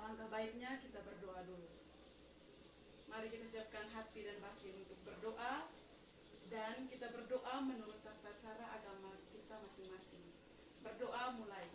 Alangkah baiknya kita berdoa dulu. Mari kita siapkan hati dan batin untuk berdoa, dan kita berdoa menurut tata cara agama kita masing-masing. Berdoa mulai.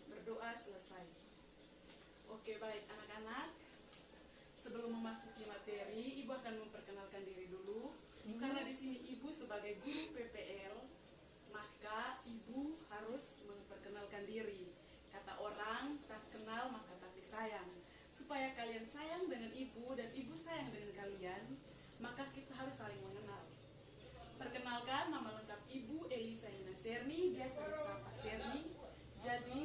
Berdoa selesai. Oke, baik anak-anak. Sebelum memasuki materi, Ibu akan memperkenalkan diri dulu. Karena di sini Ibu sebagai guru PPL, maka Ibu harus memperkenalkan diri. Kata orang, tak kenal maka tak disayang. Supaya kalian sayang dengan Ibu dan Ibu sayang dengan kalian, maka kita harus saling mengenal. Perkenalkan, nama lengkap Ibu Elisa Ina Serni, biasa disapa Serni. Jadi,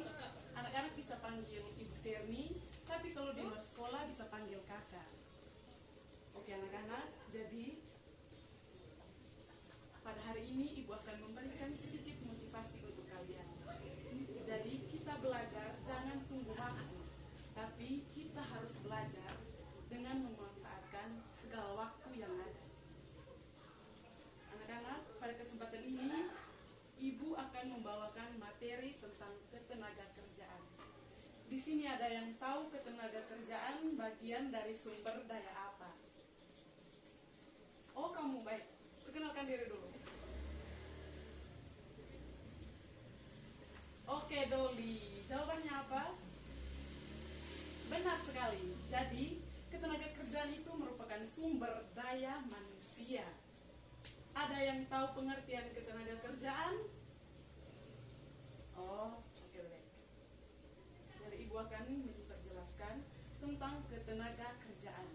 anak-anak bisa panggil Ibu Serni, tapi kalau di luar sekolah bisa panggil kakak. Oke anak-anak, jadi pada hari ini Ibu akan memberikan sedikit motivasi untuk kalian. Jadi kita belajar jangan tunggu waktu, tapi kita harus belajar dengan memanfaatkan segala waktu yang ada. Anak-anak, pada kesempatan ini Ibu akan membawakan materi tentang ketenaga kerjaan. Di sini ada yang tahu ketenaga kerjaan bagian dari sumber daya apa? Oh, kamu baik. Perkenalkan diri dulu. Oke, Doli. Jawabannya apa? Benar sekali. Jadi, ketenaga kerjaan itu merupakan sumber daya manusia. Ada yang tahu pengertian ketenaga kerjaan? Oh, oke baik. Jadi Ibu akan memperjelaskan tentang ketenaga kerjaan.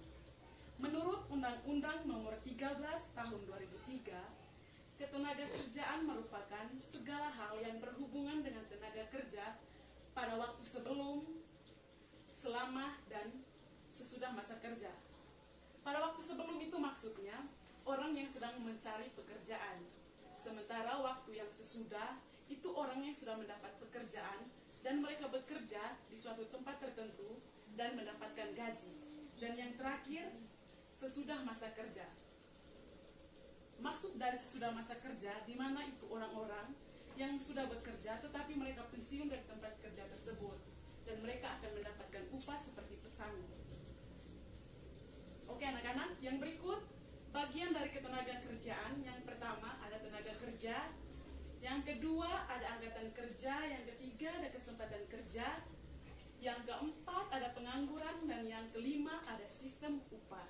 Menurut Undang-Undang Nomor 13 Tahun 2003, ketenaga kerjaan merupakan segala hal yang berhubungan dengan tenaga kerja pada waktu sebelum, selama, dan sesudah masa kerja. Pada waktu sebelum itu maksudnya orang yang sedang mencari pekerjaan. Sementara waktu yang sesudah itu orang yang sudah mendapat pekerjaan dan mereka bekerja di suatu tempat tertentu dan mendapatkan gaji. Dan yang terakhir, sesudah masa kerja. Maksud dari sesudah masa kerja, di mana itu orang-orang yang sudah bekerja tetapi mereka pensiun dari tempat kerja tersebut dan mereka akan mendapatkan upah seperti pesangon. Oke anak-anak, yang berikut bagian dari ketenaga kerjaan. Yang pertama ada tenaga kerja, yang kedua ada angkatan kerja, yang ketiga ada kesempatan kerja, yang keempat ada pengangguran, dan yang kelima ada sistem upah.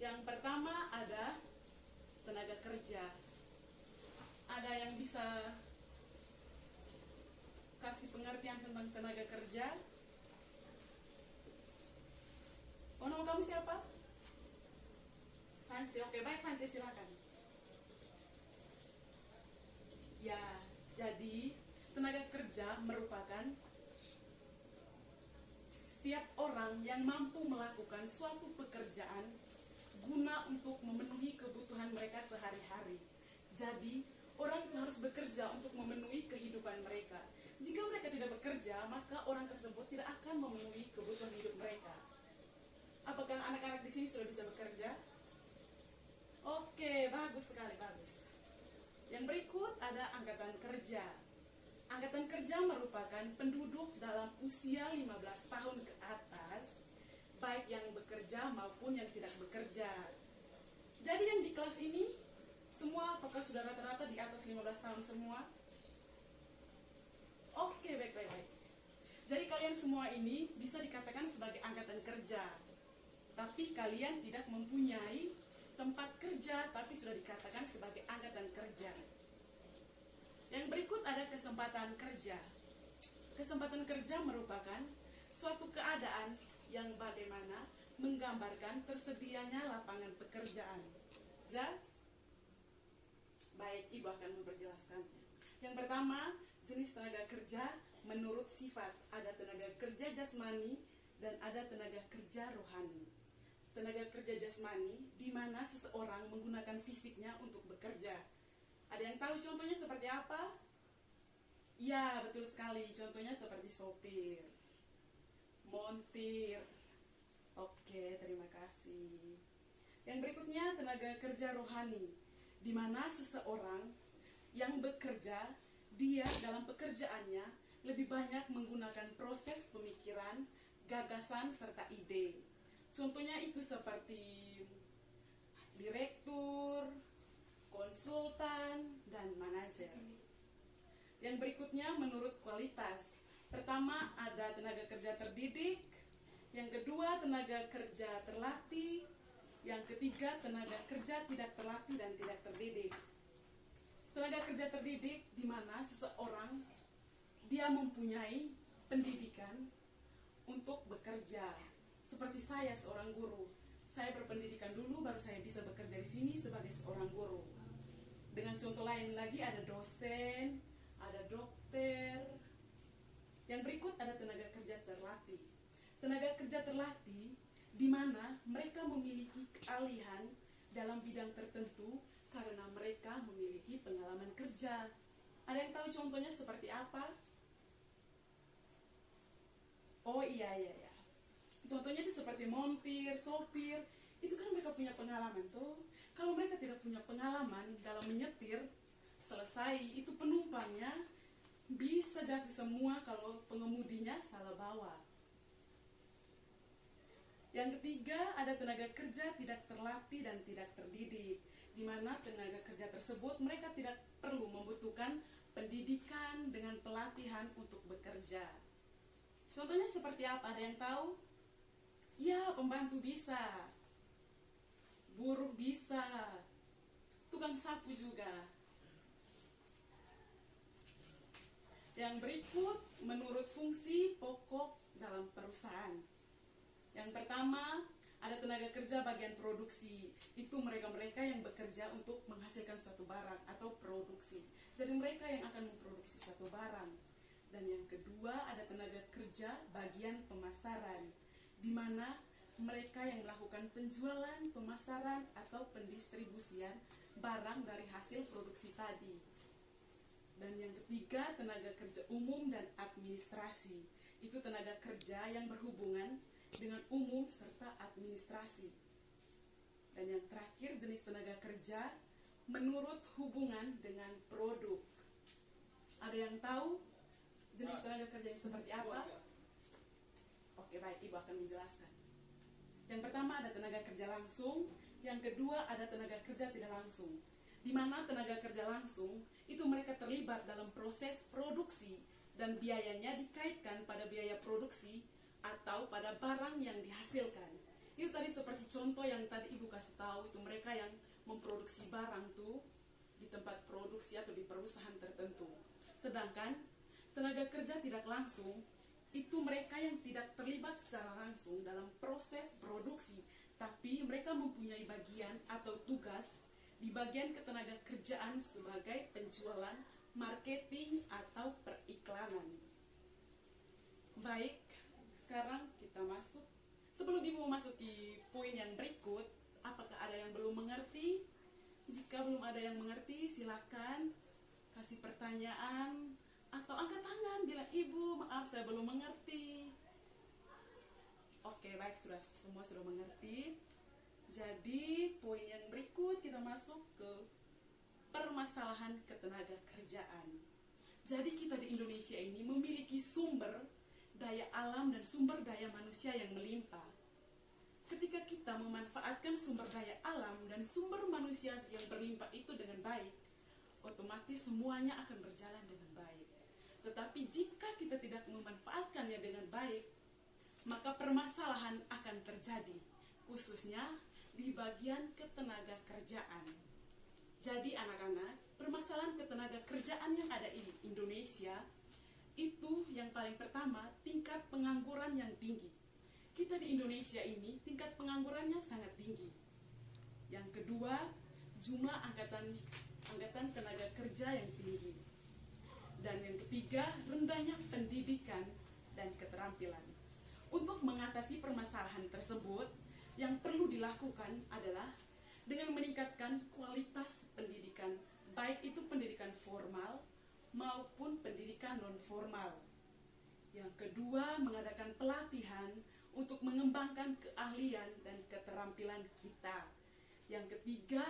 Yang pertama ada tenaga kerja. Ada yang bisa kasih pengertian tentang tenaga kerja? Oh, nama kamu siapa? Fancy, oke baik Fancy, silakan. Ya, jadi tenaga kerja merupakan setiap orang yang mampu melakukan suatu pekerjaan guna untuk memenuhi kebutuhan mereka sehari-hari. Jadi, orang itu harus bekerja untuk memenuhi kehidupan mereka. Jika mereka tidak bekerja, maka orang tersebut tidak akan memenuhi kebutuhan hidup mereka. Apakah anak-anak di sini sudah bisa bekerja? Oke, bagus sekali, bagus. Yang berikut ada angkatan kerja. Angkatan kerja merupakan penduduk dalam usia 15 tahun ke atas, baik yang bekerja maupun yang tidak bekerja. Jadi yang di kelas ini, semua apakah sudah rata-rata di atas 15 tahun semua? Oke, baik. Jadi kalian semua ini bisa dikatakan sebagai angkatan kerja. Tapi kalian tidak mempunyai tempat kerja, tapi sudah dikatakan sebagai angkatan kerja. Yang berikut ada kesempatan kerja. Kesempatan kerja merupakan suatu keadaan yang bagaimana menggambarkan tersedianya lapangan pekerjaan. Baik, Ibu akan memperjelaskannya. Yang pertama, jenis tenaga kerja menurut sifat. Ada tenaga kerja jasmani dan ada tenaga kerja rohani. Tenaga kerja jasmani, di mana seseorang menggunakan fisiknya untuk bekerja. Ada yang tahu contohnya seperti apa? Ya, betul sekali. Contohnya seperti sopir, montir. Oke, terima kasih. Yang berikutnya tenaga kerja rohani, di mana seseorang yang bekerja dia dalam pekerjaannya lebih banyak menggunakan proses pemikiran, gagasan, serta ide. Contohnya itu seperti direktur, konsultan, dan manajer. Yang berikutnya menurut kualitas. Pertama ada tenaga kerja terdidik, yang kedua tenaga kerja terlatih, yang ketiga tenaga kerja tidak terlatih dan tidak terdidik. Tenaga kerja terdidik di mana seseorang dia mempunyai pendidikan untuk bekerja. Seperti saya seorang guru, saya berpendidikan dulu baru saya bisa bekerja di sini sebagai seorang guru. Dengan contoh lain lagi ada dosen, ada dokter. Yang berikut ada tenaga kerja terlatih. Tenaga kerja terlatih di mana mereka memiliki keahlian dalam bidang tertentu karena mereka memiliki pengalaman kerja. Ada yang tahu contohnya seperti apa? Oh iya. Contohnya itu seperti montir, sopir. Itu kan mereka punya pengalaman tuh. Kalau mereka tidak punya pengalaman dalam menyetir, selesai itu penumpangnya bisa jatuh semua kalau pengemudinya salah bawa. Yang ketiga ada tenaga kerja tidak terlatih dan tidak terdidik, di mana tenaga kerja tersebut mereka tidak perlu membutuhkan pendidikan dengan pelatihan untuk bekerja. Contohnya seperti apa? Ada yang tahu? Ya, pembantu bisa, buruh bisa, tukang sapu juga. Yang berikut menurut fungsi pokok dalam perusahaan. Yang pertama ada tenaga kerja bagian produksi. Itu mereka-mereka yang bekerja untuk menghasilkan suatu barang atau produksi. Jadi mereka yang akan memproduksi suatu barang. Dan yang kedua ada tenaga kerja bagian pemasaran, di mana mereka yang melakukan penjualan, pemasaran, atau pendistribusian barang dari hasil produksi tadi. Dan yang ketiga, tenaga kerja umum dan administrasi. Itu tenaga kerja yang berhubungan dengan umum serta administrasi. Dan yang terakhir, jenis tenaga kerja menurut hubungan dengan produk. Ada yang tahu jenis tenaga kerja yang seperti apa? Oke, baik, Ibu akan menjelaskan. Yang pertama ada tenaga kerja langsung, yang kedua ada tenaga kerja tidak langsung. Di mana tenaga kerja langsung itu mereka terlibat dalam proses produksi dan biayanya dikaitkan pada biaya produksi atau pada barang yang dihasilkan. Itu tadi seperti contoh yang tadi Ibu kasih tahu, itu mereka yang memproduksi barang tuh di tempat produksi atau di perusahaan tertentu. Sedangkan tenaga kerja tidak langsung itu mereka yang tidak terlibat secara langsung dalam proses produksi, tapi mereka mempunyai bagian atau tugas di bagian ketenaga kerjaan sebagai penjualan, marketing, atau periklanan. Baik, sekarang kita masuk. Sebelum Ibu memasuki poin yang berikut, apakah ada yang belum mengerti? Jika belum ada yang mengerti, silakan kasih pertanyaan atau angkat tangan bilang, Ibu, maaf saya belum mengerti. Oke, baik, semua sudah mengerti. Jadi poin yang berikut kita masuk ke permasalahan ketenaga kerjaan. Jadi kita di Indonesia ini memiliki sumber daya alam dan sumber daya manusia yang melimpah. Ketika kita memanfaatkan sumber daya alam dan sumber manusia yang berlimpah itu dengan baik, otomatis semuanya akan berjalan dengan baik. Tetapi jika kita tidak memanfaatkannya dengan baik, maka permasalahan akan terjadi, khususnya di bagian ketenaga kerjaan. Jadi anak-anak, permasalahan ketenaga kerjaan yang ada di Indonesia itu yang paling pertama tingkat pengangguran yang tinggi. Kita di Indonesia ini tingkat penganggurannya sangat tinggi. Yang kedua, jumlah angkatan tenaga kerja yang tinggi. Dan yang ketiga, rendahnya pendidikan dan keterampilan. Untuk mengatasi permasalahan tersebut, yang perlu dilakukan adalah dengan meningkatkan kualitas pendidikan, baik itu pendidikan formal maupun pendidikan non-formal. Yang kedua, mengadakan pelatihan untuk mengembangkan keahlian dan keterampilan kita. Yang ketiga,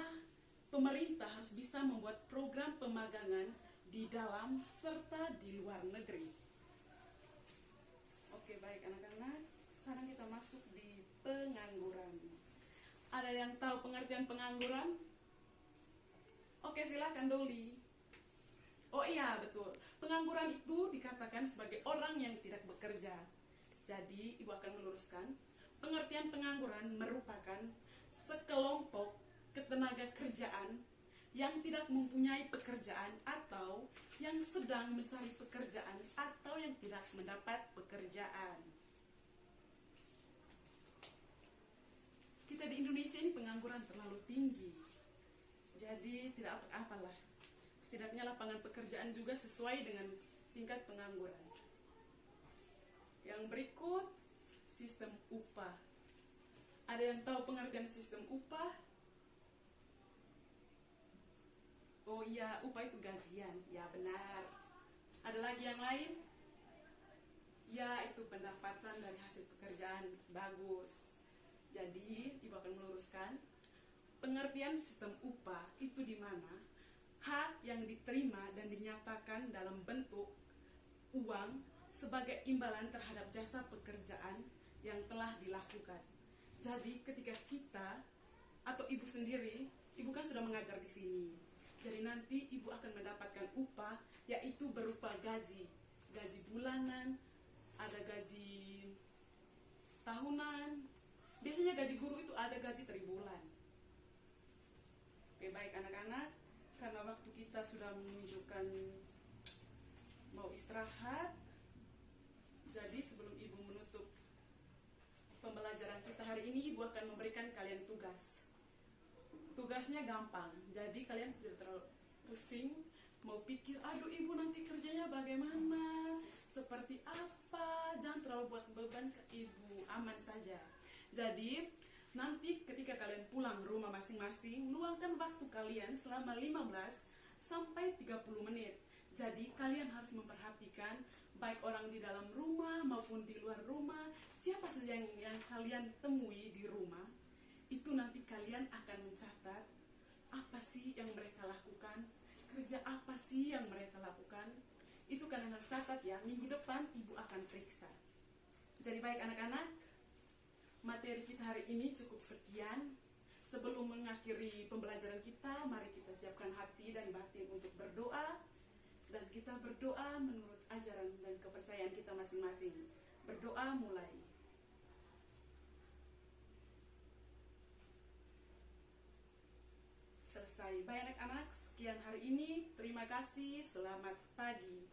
pemerintah harus bisa membuat program pemagangan di dalam serta di luar negeri. Oke, baik anak-anak, sekarang kita masuk di pengangguran. Ada yang tahu pengertian pengangguran? Oke, silakan Doli. Oh iya, betul. Pengangguran itu dikatakan sebagai orang yang tidak bekerja. Jadi, Ibu akan meluruskan. Pengertian pengangguran merupakan sekelompok ketenaga kerjaan yang tidak mempunyai pekerjaan atau yang sedang mencari pekerjaan atau yang tidak mendapat pekerjaan. Kita di Indonesia ini pengangguran terlalu tinggi. Jadi tidak apa-apalah. Setidaknya lapangan pekerjaan juga sesuai dengan tingkat pengangguran. Yang berikut, sistem upah. Ada yang tahu pengertian sistem upah? Oh iya, upah itu gajian. Ya benar. Ada lagi yang lain? Ya, itu pendapatan dari hasil pekerjaan. Bagus. Jadi, Ibu akan meluruskan. Pengertian sistem upah itu di mana hak yang diterima dan dinyatakan dalam bentuk uang sebagai imbalan terhadap jasa pekerjaan yang telah dilakukan. Jadi ketika kita atau ibu sendiri, ibu kan sudah mengajar di sini. Jadi nanti ibu akan mendapatkan upah, yaitu berupa gaji bulanan, ada gaji tahunan. Biasanya gaji guru itu ada gaji tribulan. Oke, baik anak-anak, karena waktu kita sudah menunjukkan mau istirahat, jadi sebelum ibu menutup pembelajaran kita hari ini, ibu akan memberikan kalian tugas. Tugasnya gampang, jadi kalian tidak terlalu pusing mau pikir, aduh ibu nanti kerjanya bagaimana, seperti apa, jangan terlalu buat beban ke ibu, aman saja. Jadi nanti ketika kalian pulang rumah masing-masing, luangkan waktu kalian selama 15 sampai 30 menit. Jadi kalian harus memperhatikan baik orang di dalam rumah maupun di luar rumah, siapa saja yang kalian temui di rumah. Itu nanti kalian akan mencatat apa sih yang mereka lakukan, kerja apa sih yang mereka lakukan. Itu kalian harus catat ya, minggu depan ibu akan periksa. Jadi baik anak-anak, materi kita hari ini cukup sekian. Sebelum mengakhiri pembelajaran kita, mari kita siapkan hati dan batin untuk berdoa. Dan kita berdoa menurut ajaran dan kepercayaan kita masing-masing. Berdoa mulai. Selesai. Baik anak-anak, sekian hari ini. Terima kasih. Selamat pagi.